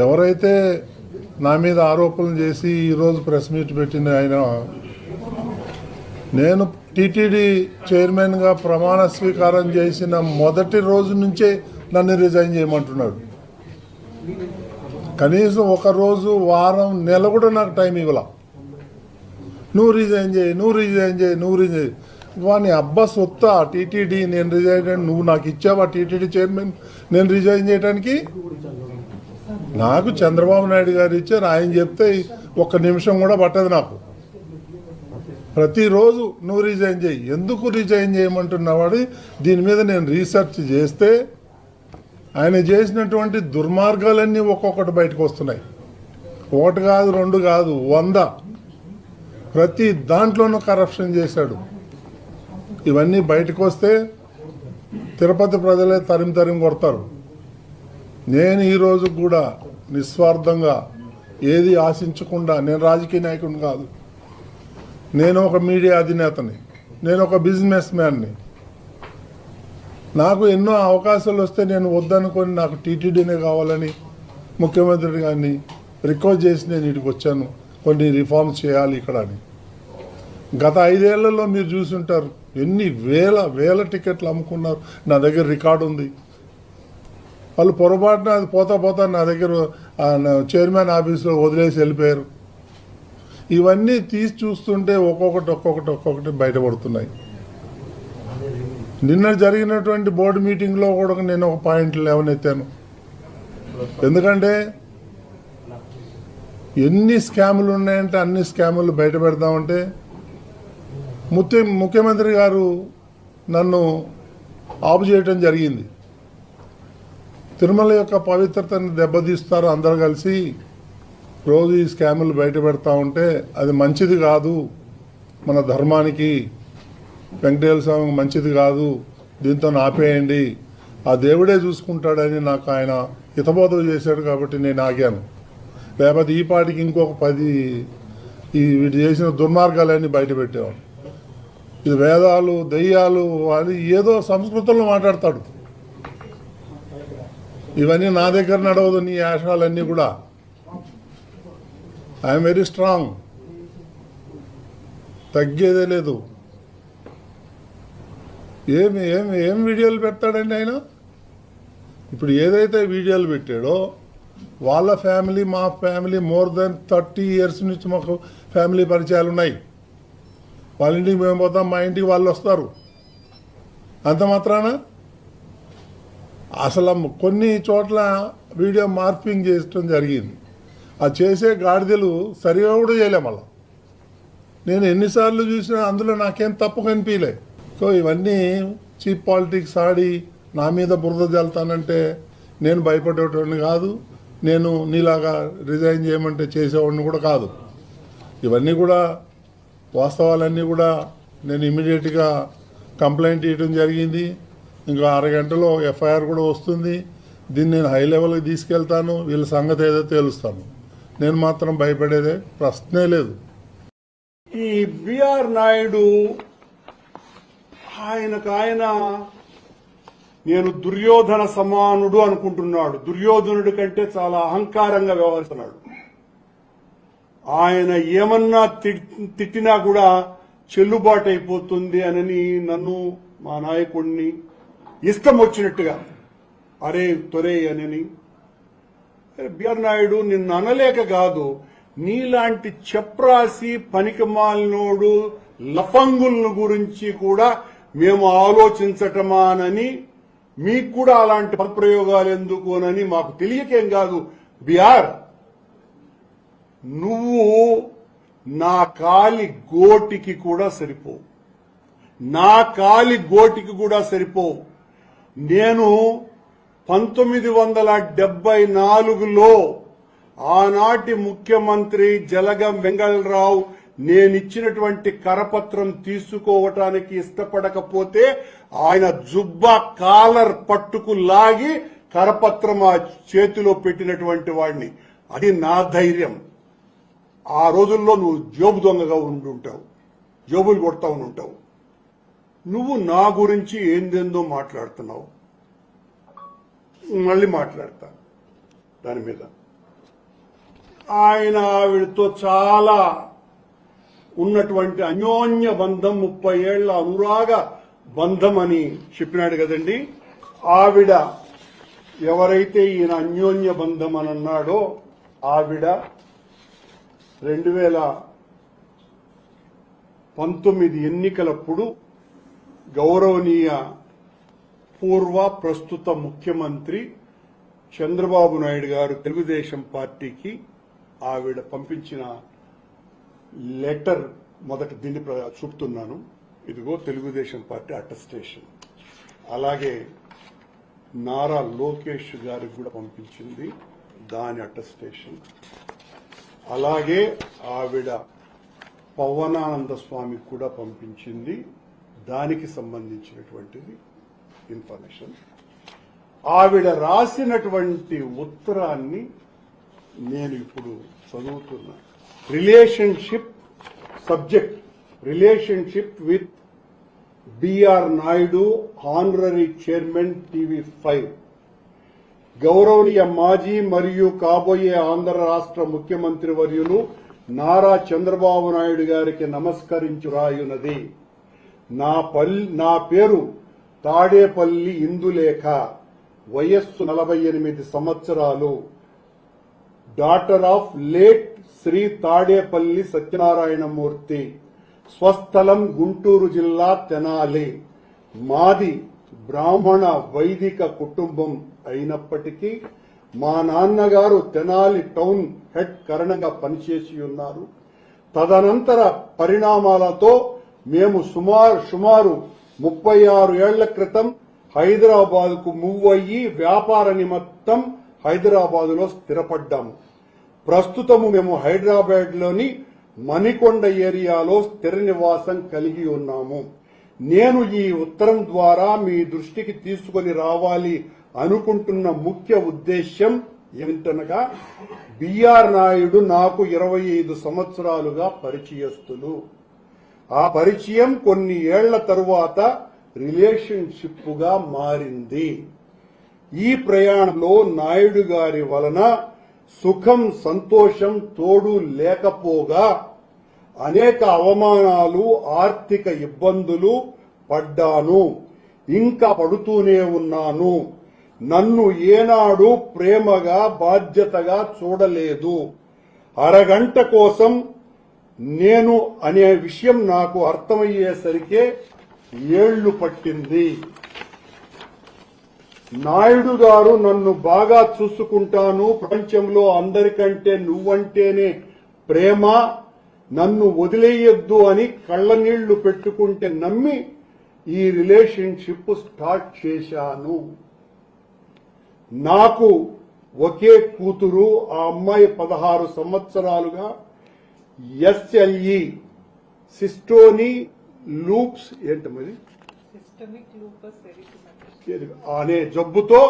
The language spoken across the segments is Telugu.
ఎవరైతే నా మీద ఆరోపణలు చేసి ఈరోజు ప్రెస్ మీట్ పెట్టిన ఆయన, నేను టీటీడీ చైర్మన్గా ప్రమాణ స్వీకారం చేసిన మొదటి రోజు నుంచే నన్ను రిజైన్ చేయమంటున్నాడు. కనీసం ఒక రోజు, వారం, నెల కూడా నాకు టైం ఇవ్వాల. నువ్వు రిజైన్ చేయి, నువ్వు రిజైన్ చేయి, నువ్వు రిజైన్. వాని అబ్బా సొత్తా టీటీడీ, నేను రిజైన్ చేయడానికి నువ్వు నాకు ఇచ్చావా టీటీడీ చైర్మన్ నేను రిజైన్ చేయడానికి? నాకు చంద్రబాబు నాయుడు గారు ఇచ్చారు, ఆయన చెప్తే ఒక్క నిమిషం కూడా పట్టదు నాకు. ప్రతిరోజు నువ్వు రిజైన్ చేయి, ఎందుకు రిజైన్ చేయమంటున్నావాడు. దీని మీద నేను రీసెర్చ్ చేస్తే ఆయన చేసినటువంటి దుర్మార్గాలన్నీ ఒక్కొక్కటి బయటకు వస్తున్నాయి. ఒకటి కాదు, రెండు కాదు, 100. ప్రతి దాంట్లోనూ కరప్షన్ చేశాడు. ఇవన్నీ బయటకు వస్తే తిరుపతి ప్రజలే తరిమి కొడతారు. నేను ఈరోజు కూడా నిస్వార్థంగా ఏది ఆశించకుండా, నేను రాజకీయ నాయకుడిని కాదు, నేను ఒక మీడియా అధినేతని, నేను ఒక బిజినెస్ మ్యాన్ని. నాకు ఎన్నో అవకాశాలు వస్తే నేను వద్దనుకొని నాకు టీటీడీనే కావాలని ముఖ్యమంత్రి గారిని రిక్వెస్ట్ చేసి నేను ఇక్కడికి వచ్చాను. కొన్ని రిఫార్మ్స్ చేయాలి ఇక్కడ అని. గత 5 ఏళ్లలో మీరు చూసుంటారు ఎన్ని వేల టికెట్లు అమ్ముకున్నారు. నా దగ్గర రికార్డు ఉంది. వాళ్ళు పొరపాటున అది పోతా నా దగ్గర చైర్మన్ ఆఫీస్లో వదిలేసి వెళ్ళిపోయారు. ఇవన్నీ తీసి చూస్తుంటే ఒక్కొక్కటి బయటపడుతున్నాయి. నిన్న జరిగినటువంటి బోర్డు మీటింగ్లో కూడా నేను ఒక పాయింట్ లేవనెత్తాను. ఎందుకంటే ఎన్ని స్కాములు ఉన్నాయంటే అన్ని స్కాములు బయట పెడదామంటే ముఖ్యమంత్రి గారు నన్ను ఆపు చేయటం జరిగింది. తిరుమల యొక్క పవిత్రతను దెబ్బతీస్తారు అందరూ కలిసి, రోజు ఈ స్కాములు బయట పెడతా ఉంటే అది మంచిది కాదు, మన ధర్మానికి, వెంకటేశ్వర స్వామికి మంచిది కాదు, దీంతో ఆపేయండి, ఆ దేవుడే చూసుకుంటాడని నాకు ఆయన హితబోధ చేశాడు. కాబట్టి నేను ఆగాను. లేకపోతే ఈ పాటికి ఇంకొక 10 వీడు చేసిన దుర్మార్గాలన్నీ బయట పెట్టేవాడు. ఇది వేదాలు, దెయ్యాలు అని ఏదో సంస్కృతంలో మాట్లాడతాడు. ఇవన్నీ నా దగ్గర నడవదు. నీ ఆశాలన్నీ కూడా ఐఎమ్ వెరీ స్ట్రాంగ్, తగ్గేదే లేదు. ఏం వీడియోలు పెడతాడండి ఆయన? ఇప్పుడు ఏదైతే వీడియోలు పెట్టాడో వాళ్ళ ఫ్యామిలీ, మా ఫ్యామిలీ మోర్ దెన్ 30 years నుంచి మాకు ఫ్యామిలీ పరిచయాలు ఉన్నాయి. వాళ్ళ ఇంటికి మేము పోతాం, మా ఇంటికి వాళ్ళు వస్తారు. అంత మాత్రాన అసలు కొన్ని చోట్ల వీడియో మార్పింగ్ చేయడం జరిగింది. ఆ చేసే గాడిదలు సరిగా కూడా చేయలే. మళ్ళా నేను ఎన్నిసార్లు చూసినా అందులో నాకేం తప్పు కనిపించలే. సో ఇవన్నీ చీప్ పాలిటిక్స్ ఆడి నా మీద బురద జల్తానంటే నేను భయపడేవాడిని కాదు. నేను నీలాగా రిజైన్ చేయమంటే చేసేవాడిని కూడా కాదు. ఇవన్నీ కూడా వాస్తవాలన్నీ కూడా నేను ఇమీడియట్గా కంప్లైంట్ ఇవ్వడం జరిగింది. ఇంకా 6 గంటలో ఎఫ్ఐఆర్ కూడా వస్తుంది. దీన్ని నేను హై లెవెల్కి తీసుకెళ్తాను. వీళ్ళ సంగతి ఏదో తేలుస్తాను. నేను మాత్రం భయపడేదే ప్రశ్నే లేదు. ఈ బిఆర్ నాయుడు ఆయన నేను దుర్యోధన సమానుడు అనుకుంటున్నాడు. దుర్యోధనుడి కంటే చాలా అహంకారంగా వ్యవహరిస్తున్నాడు. ఆయన ఏమన్నా తిట్టినా కూడా చెల్లుబాటు అయిపోతుంది అని నన్ను, మా నాయకుడిని ఇష్టం వచ్చినట్టుగా అరే తొరే అని. బిఆర్ నాయుడు నిన్ను అనలేక కాదు, నీలాంటి చెప్రాసి పనికిమాలినోడు లఫంగులను గురించి కూడా మేము ఆలోచించటమానని, మీకు కూడా అలాంటి పదప్రయోగాలు ఎందుకోనని మాకు తెలియకేం కాదు. బిఆర్, నువ్వు నా కాలి గోటికి కూడా సరిపోవు. నా కాలి గోటికి కూడా సరిపోవు. నేను 1974లో ఆనాటి ముఖ్యమంత్రి జలగం వెంగళరావు నేనిచ్చినటువంటి కరపత్రం తీసుకోవటానికి ఇష్టపడకపోతే ఆయన జుబ్బా కాలర్ పట్టుకు లాగి కరపత్రం ఆ చేతిలో పెట్టినటువంటి వాడిని. అది నా ధైర్యం. ఆ రోజుల్లో నువ్వు జోబు దొంగగా ఉండుంటావు, జోబులు కొడతా ఉంటావు. నువ్వు నా గురించి ఏందేందో మాట్లాడుతున్నావు. మళ్ళీ మాట్లాడతా దాని మీద. ఆయన ఆవిడతో చాలా ఉన్నటువంటి అన్యోన్య బంధం 30 ఏళ్ల అనురాగ బంధం అని చెప్పినాడు కదండి. ఆవిడ ఎవరైతే ఈయన అన్యోన్య బంధం అని అన్నాడో ఆవిడ 2019 ఎన్నికలప్పుడు గౌరవనీయ పూర్వ ప్రస్తుత ముఖ్యమంత్రి చంద్రబాబు నాయుడు గారు తెలుగుదేశం పార్టీకి ఆవిడ పంపించిన లెటర్ మొదట దీన్ని చూపుతున్నాను. ఇదిగో తెలుగుదేశం పార్టీ అటెస్టేషన్. అలాగే నారా లోకేష్ గారికి కూడా పంపించింది దాని అటెస్టేషన్. అలాగే ఆవిడ పవనానంద స్వామికి కూడా పంపించింది దానికి సంబంధించినటువంటిది ఇన్ఫర్మేషన్. ఆవిడ రాసినటువంటి ఉత్తరాన్ని నేను ఇప్పుడు చదువుతున్నా. Relationship subject relationship with BR Naidu honorary chairman TV5. గౌరవనీయ మాజీ మరియు కాబోయే ఆంధ్ర రాష్ట్ర ముఖ్యమంత్రి వర్యులు నారా చంద్రబాబు నాయుడు గారికి నమస్కరించు రాయున్నది. నా పేరు తాడేపల్లి ఇందులేఖ, వయస్సు 48 సంవత్సరాలు, daughter of late Shri Tadepalli Satyanarayanamurthy, స్వస్థలం గుంటూరు జిల్లా తెనాలి. మాది బ్రాహ్మణ వైదిక కుటుంబం అయినప్పటికీ మా నాన్నగారు తెనాలి టౌన్ హెడ్ కరణంగా పనిచేసి ఉన్నారు. తదనంతర పరిణామాలతో మేము సుమారు 36 ఏళ్ల క్రితం హైదరాబాద్ కు మూవ్ అయ్యి వ్యాపార నిమిత్తం హైదరాబాద్ లో స్థిరపడ్డాము. ప్రస్తుతము మేము హైదరాబాద్ లోని మణికొండ ఏరియాలో స్థిర నివాసం కలిగి ఉన్నాము. నేను ఈ ఉత్తరం ద్వారా మీ దృష్టికి తీసుకొని రావాలి అనుకుంటున్న ముఖ్య ఉద్దేశ్యం ఏమిటనగా, బిఆర్ నాయుడు నాకు 25 సంవత్సరాలుగా పరిచయస్తులు. ఆ పరిచయం కొన్ని ఏళ్ల తరువాత రిలేషన్షిప్ గా మారింది. ఈ ప్రయాణంలో నాయుడు గారి వలన సుఖం సంతోషం తోడు లేకపోగా అనేక అవమానాలు ఆర్థిక ఇబ్బందులు పడ్డాను, ఇంకా పడుతూనే ఉన్నాను. నన్ను ఏనాడు ప్రేమగా బాధ్యతగా చూడలేదు. అరగంట కోసం నేను అనే విషయం నాకు అర్థమయ్యేసరికే ఏళ్లు పట్టింది. నాయుడు గారు నన్ను బాగా చూసుకుంటాను, ప్రపంచంలో అందరికంటే నువ్వంటేనే ప్రేమ, నన్ను వదిలేయొద్దు అని కళ్ళనీళ్లు పెట్టుకుంటే నమ్మి ఈ రిలేషన్షిప్ స్టార్ట్ చేశాను. నాకు ఒకే కూతురు, ఆ అమ్మాయి 16 సంవత్సరాలుగా SLE సిస్టోని లూప్స్ ఏంటది అనే జబ్బుతో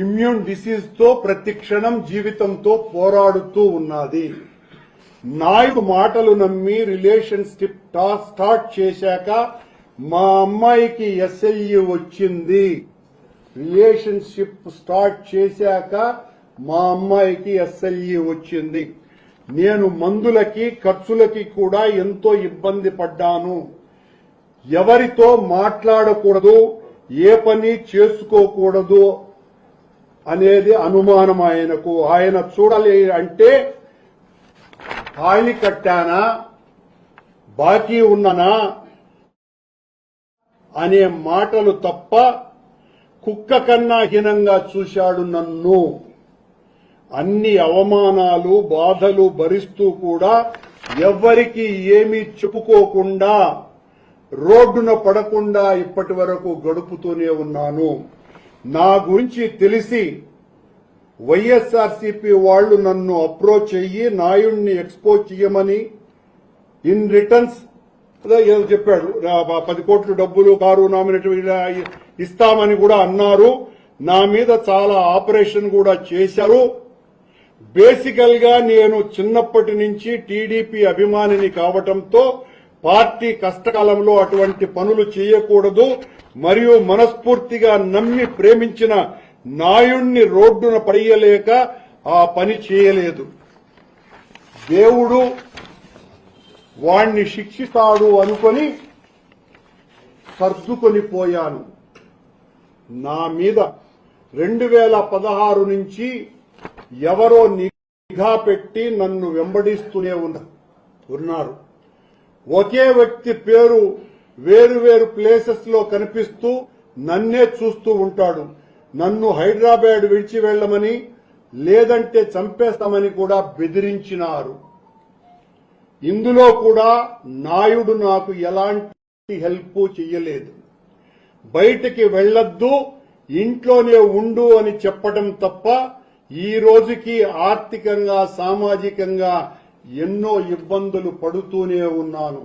ఇమ్యూన్ డిసీజ్ తో ప్రతి క్షణం జీవితంతో పోరాడుతూ ఉన్నది. నాయుడు మాటలు నమ్మి రిలేషన్షిప్ స్టార్ట్ చేశాక మా అమ్మాయికి SLE వచ్చింది. రిలేషన్షిప్ స్టార్ట్ చేశాక మా అమ్మాయికి SLE వచ్చింది. నేను మందులకి ఖర్చులకి కూడా ఎంతో ఇబ్బంది పడ్డాను. ఎవరితో మాట్లాడకూడదు, ఏ పని చేసుకోకూడదు అనేది అనుమానం ఆయనకు. ఆయన చూడాలి అంటే తాళి కట్టానా, బాకీ ఉన్ననా అనే మాటలు తప్ప కుక్క కన్నా హీనంగా చూశాడు నన్ను. అన్ని అవమానాలు బాధలు భరిస్తూ కూడా ఎవ్వరికీ ఏమీ చెప్పుకోకుండా రోడ్డున పడకుండా ఇప్పటి వరకు గడుపుతూనే ఉన్నాను. నా గురించి తెలిసి వైఎస్ఆర్సీపీ వాళ్లు నన్ను అప్రోచ్ అయ్యి నాయుడిని ఎక్స్పోజ్ చేయమని ఇన్ రిటర్న్స్ ఏదో చెప్పాడు, 10 కోట్ల డబ్బులు కారు నామినేట్ ఇస్తామని కూడా అన్నారు. నా మీద చాలా ఆపరేషన్ కూడా చేశారు. బేసికల్ గా నేను చిన్నప్పటి నుంచి టీడీపీ అభిమానిని కావటంతో పార్టీ కష్టకాలంలో అటువంటి పనులు చేయకూడదు మరియు మనస్ఫూర్తిగా నమ్మి ప్రేమించిన నాయుణ్ణి రోడ్డున పడేయలేక ఆ పని చేయలేదు. దేవుడు వాణ్ణి శిక్షిస్తాడు అనుకొని సర్దుకొని పోయాను. నా మీద 2016 నుంచి ఎవరో నిఘా పెట్టి నన్ను వెంబడిస్తూనే ఉన్నారు. ఒకే వ్యక్తి పేరు వేరు ప్లేసెస్ లో కనిపిస్తూ నన్నే చూస్తూ ఉంటాడు. నన్ను హైదరాబాద్ విడిచి వెళ్లమని లేదంటే చంపేస్తామని కూడా బెదిరించినారు. ఇందులో కూడా నాయుడు నాకు ఎలాంటి హెల్ప్ చెయ్యలేదు. బయటికి వెళ్లొద్దు, ఇంట్లోనే ఉండు అని చెప్పడం తప్ప ఈ రోజుకి ఆర్థికంగా సామాజికంగా ఎన్నో ఇబ్బందులు పడుతూనే ఉన్నాను.